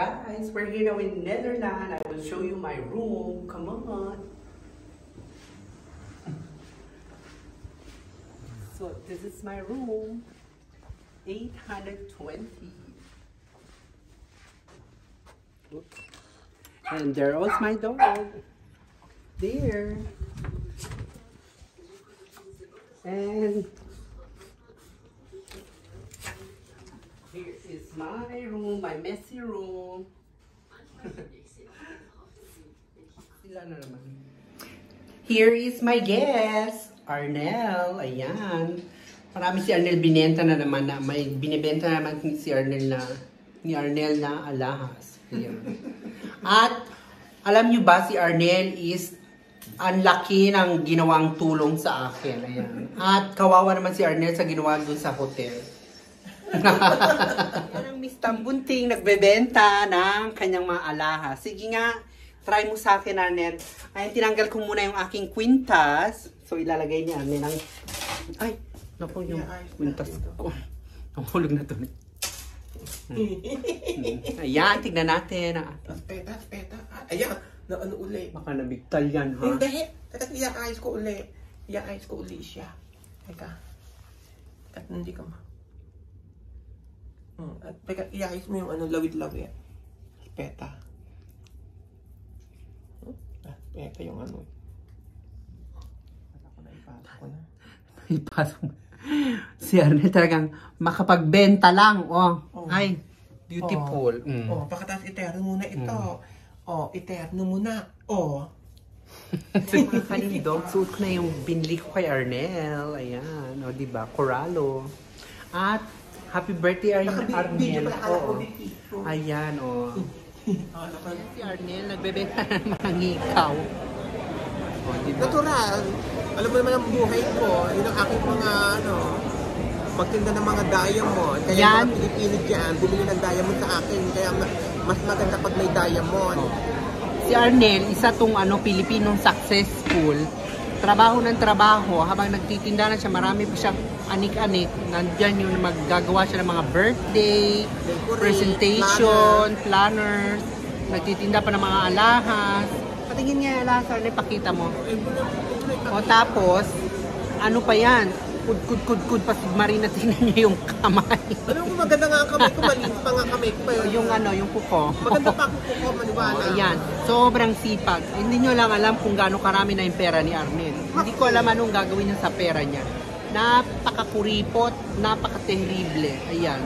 Guys, we're here now in Netherlands. I will show you my room. Come on. So this is my room. 820. Oops. And there was my dog. There. And here is my room, my messy room. Here is my guest, Arnel. Ayan. Marami si Arnel binenta na naman na may binibenta na naman si Arnel ni Arnel na alahas. Ayan. At alam niyo ba si Arnel is ang laki ng ginawang tulong sa akin. Ayan. At kawawa naman si Arnel sa ginawa doon sa hotel. Yan ang Miss Tambunting nagbebenta ng kanyang mga alahas. Sige nga, try mo sa akin, Arnel. Ayan, tinanggal ko muna yung aking kwintas. So, ilalagay niya, Arnel, ang... Ay, naku, yung kwintas ko. Nahulog na to. Ayan, tignan natin. Peta. Ayan, na ano uli. Baka nabigtal yan, ha? Hindi. Teka, i-ayos ko uli. I-ayos ko uli siya. Teka. At hindi ka ma. Teka, i-ayos mo yung ano, lawid-lawid. Peta. Peta yung ano. Ipasok ko na. Ipasok mo. Si Arnel talagang makapagbenta lang. Oh. Ay, beautiful. Pagkatapos iterno muna ito. Iterno muna. Dog suit ko na yung binili ko kay Arnel. Ayan. O, diba? Corallo. At, happy birthday, Arnel. Ayan, o. Si Arnel, nagbebenta ng mga ngikaw. O, diba? Natural. Alam mo naman ang buhay ko. Yun ang aking mga, magtinda ng mga diamond. Kaya yan, mga Pilipino dyan, bumili ng diamond sa akin. Kaya mas maganda pag may diamond. Si Arnel, isa tong Pilipinong successful. Trabaho ng trabaho. Habang nagtitinda na siya, marami pa siyang anik-anik. Nandyan yung maggagawa siya ng mga birthday, presentation, planners. Nagtitinda pa ng mga alahas. Patingin niya yung alahas, Arnel, pakita mo. O tapos, ano pa yan? Kud, pa submarina, tingnan niyo yung kamay. Alam mo, maganda nga ang kamay ko, maliit pa nga kamay ko pa yun. Yung kuko. Maganda pa ang kuko, maniwala. Ayan, sobrang sipag. Hindi nyo lang alam kung gaano karami na yung pera ni Arnel. Hindi ko alam anong gagawin niya sa pera niya. Napakakuripot, napaka-terrible. Ayan.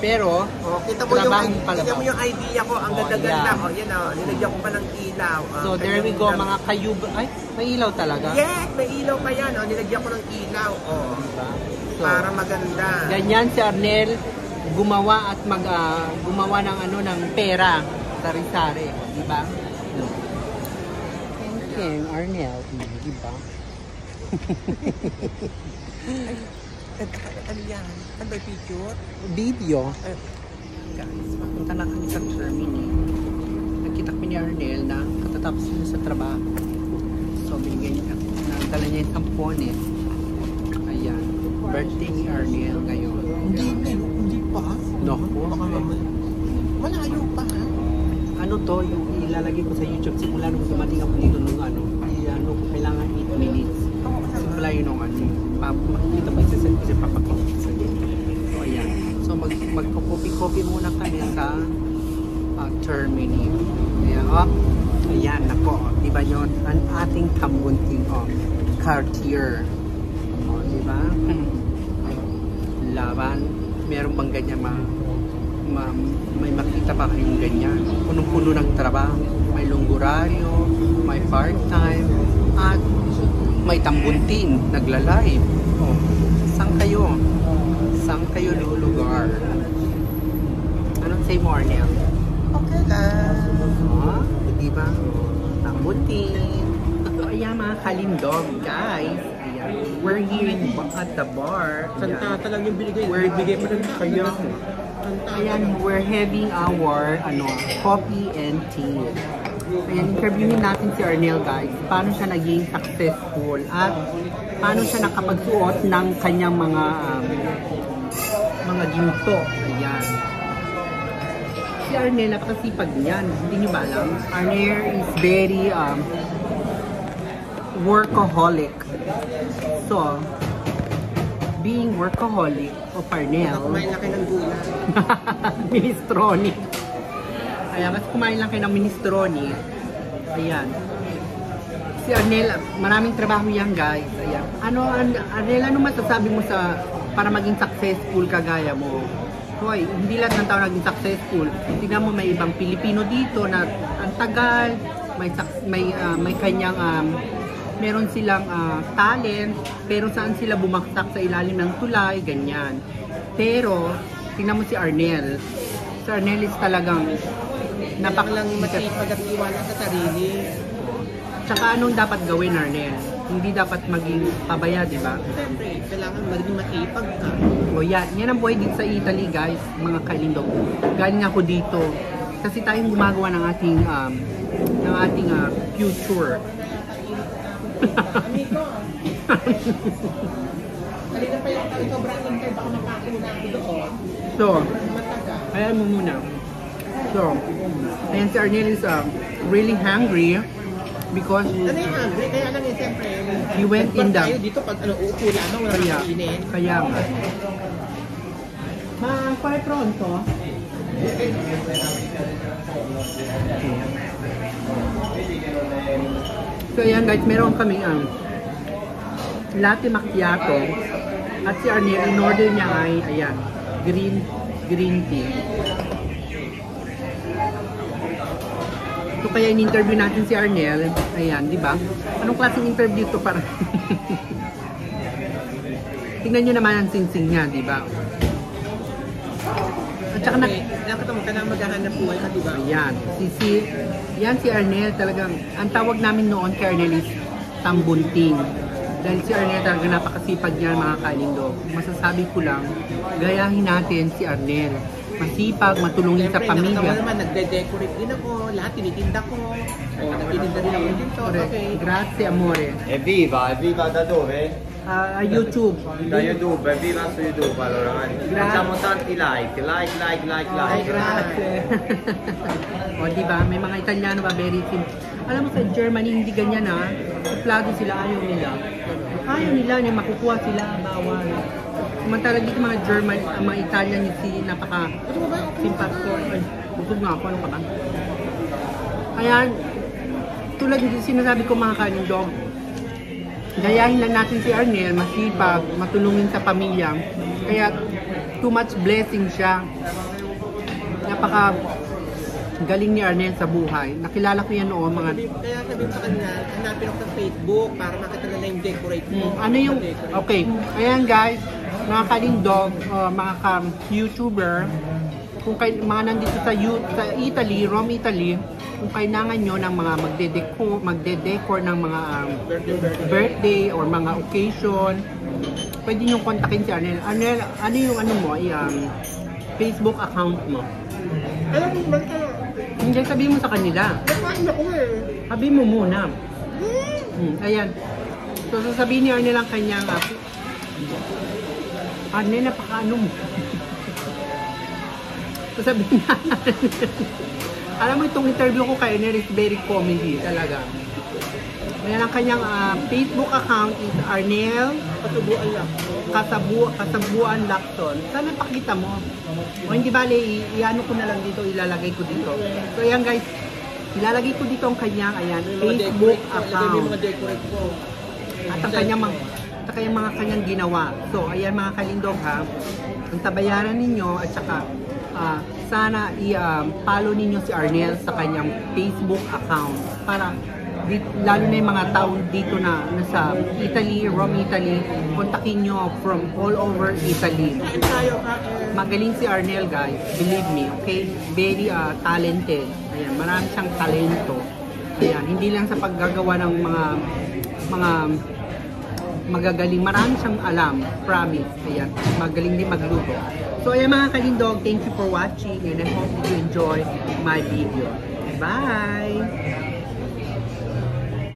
Pero, kita mo yung idea ko, ang ganda-ganda. Nilagyan ko pa ng ilaw. So, there we go, mga kayub. Ay, may ilaw talaga? Yes, may ilaw pa yan. Nilagyan ko ng ilaw. Diba? So, para maganda. Ganyan si Arnel, gumawa at gumawa ng pera. Sari-sari. Diba? Thank you, Arnel. Diba? Ano yan? Ano ba picture? Video. Guys, papunta na kami sa Germany. Nakita ko ni Arnel na katatapos niya sa trabaho. So, binigay niya. Nagdala niya yung tampones. Ayan. Birthday ni Arnel ngayon. Hindi pa? No? Malayo pa. Ano to? Yung ilalagay ko sa YouTube. Simula nung dumating ako dito nung kailangan 8 minutes. Simula yun nung makikita pa isa-set kasi papakita sa dito. So, ayan. So, magpo-copy muna kami sa Germany. Ayan, ayan, nako. Diba yun? Ang ating Tambunting, Cartier. Diba? Laban. Meron bang ganyan may makita ba kayong ganyan? Punong-puno ng trabaho. May lunguraryo, may part-time, at may tambuntin, nagla-live. Saan kayo? Saan kayo lugar? Anong say mo, Arnel? Okay lang. Diba? Tambuntin. So, ayan mga kalindog, guys. Ayan. We're here at the bar. Santata lang yung binigay. Bigay pa rin kayo. Ayan, we're having our coffee and tea. Ayan, interviewin natin si Arnel, guys. Paano siya naging successful at paano siya nakapagsuot ng kanyang mga ginto. Ayan. Si Arnel, napakasipag niyan. Hindi nyo ba alam? Arnel is very workaholic. So, being workaholic of Arnel. Kumain lang kayo ng gula. Minestrone. Ayan, mas kumain lang kayo ng minestrone. Ayan. Si Arnel, maraming trabaho yan guys. Ayan. Arnel, ano masasabi mo para maging successful kagaya mo? Hoy, hindi lahat ng tao naging successful. Tingnan mo, may ibang Pilipino dito na ang tagal, may kanyang meron silang talent, pero saan sila bumaksak sa ilalim ng tulay, ganyan. Pero, tingnan mo si Arnel. Si Arnel is talagang Napakalang matipag at iwala sa sarili. Tsaka anong dapat gawin, Arnel? Hindi dapat maging pabaya, di ba? Siyempre, kailangan maging matipag ka. O yan ang buhay dito sa Italy, guys, mga kalindog. Galing ako dito. Kasi tayong gumagawa ng ating future. Amigo, kanina pa yung sobrang intay, baka makakuna ako doon. So, Mataga. ayan mo muna. So, ayan si Arnel is really hungry because Ano yung hungry? Kaya lang yun, siyempre. he went in the... Tayo dito pag uupo lamang, wala Kaya, nang kainin. kaya nga. Ma, qual è pronto? So ayan guys, meron kami latte macchiato at si Arnel, in order niya ay ayan, green tea. So kaya in-interview natin si Arnel, ayan, di ba? Anong klaseng interview to para? Tingnan nyo naman ang singsing niya, di ba? At saka Dapat mo ka na maghahanap buhay ka, diba? Ayan, yan si Arnel talagang, ang tawag namin noon kay Arnel is tambunting. Dahil si Arnel talaga napakasipag niya mga kalindog. Masasabi ko lang, gayahin natin si Arnel. Masipag, matulungin sa pamilya. Siyempre, naman, nagde-decorate din ako, lahat tinitinda ko. Nagtitinda din ako dito, Correct. okay. Grazie amore. Evviva da dove? YouTube. Da YouTube, evviva su YouTube allora. Facciamo tanti like. Ay, grazie. O, diba? May mga Italiano ba, very simple. Alam mo sa Germany, hindi ganyan ha. Suplado sila, ayaw nila. Ayaw nila, makukuha sila, bawal. Samantala dito mga German, mga Italian yung napaka-simpactor. Ay, busog nga ako, ano ka ba? Ayan, tulad yung sinasabi ko mga kalindog, gayahin lang natin si Arnel, masipag, matulungin sa pamilya. Kaya, too much blessing siya. Napaka galing ni Arnel sa buhay. Nakilala ko yan noon mga... Kaya sabi sa kanya, hanapin ako sa Facebook para makita nila yung decorate mo. Ano yung... Okay. Ayan guys, mga kalindog, mga YouTuber, kung mga nandito sa Italy, Rome, Italy, kung kailangan nyo ng mga magde-decor ng mga birthday or mga occasion, pwede nyo kontakin si Arnel. Arnel, ano yung Facebook account mo? Alam mo ba Hindi, sabihin mo sa kanila. nakain ako eh. Sabihin mo muna. Ayan. So, sasabihin ni Arnel ang kanyang Arnel, napaka-ano mo. So, sabihin na alam mo, itong interview ko kay Arnel is very comedy talaga. Ayan ang kanyang Facebook account is Arnel Kasabuan Lacson. Sana pakita mo. O hindi bale, i-ano ko na lang dito, ilalagay ko dito. So ayan guys, ilalagay ko dito ang kanyang Facebook account. At ang kanyang kanyang ginawa. So ayan mga kalindog ha, ang tabayaran ninyo at saka sana i-follow ninyo si Arnel sa kanyang Facebook account para lalo na yung mga tao dito na nasa Italy, Rome, Italy, kontakin nyo from all over Italy. Magaling si Arnel guys, believe me, okay? Very talented. Ayan, marami siyang talento. Ayan, hindi lang sa paggagawa ng mga magagaling, marami siyang alam, promise. Ayan, magaling din magluto. So ayan mga kalindog, thank you for watching and I hope you enjoy my video. Bye!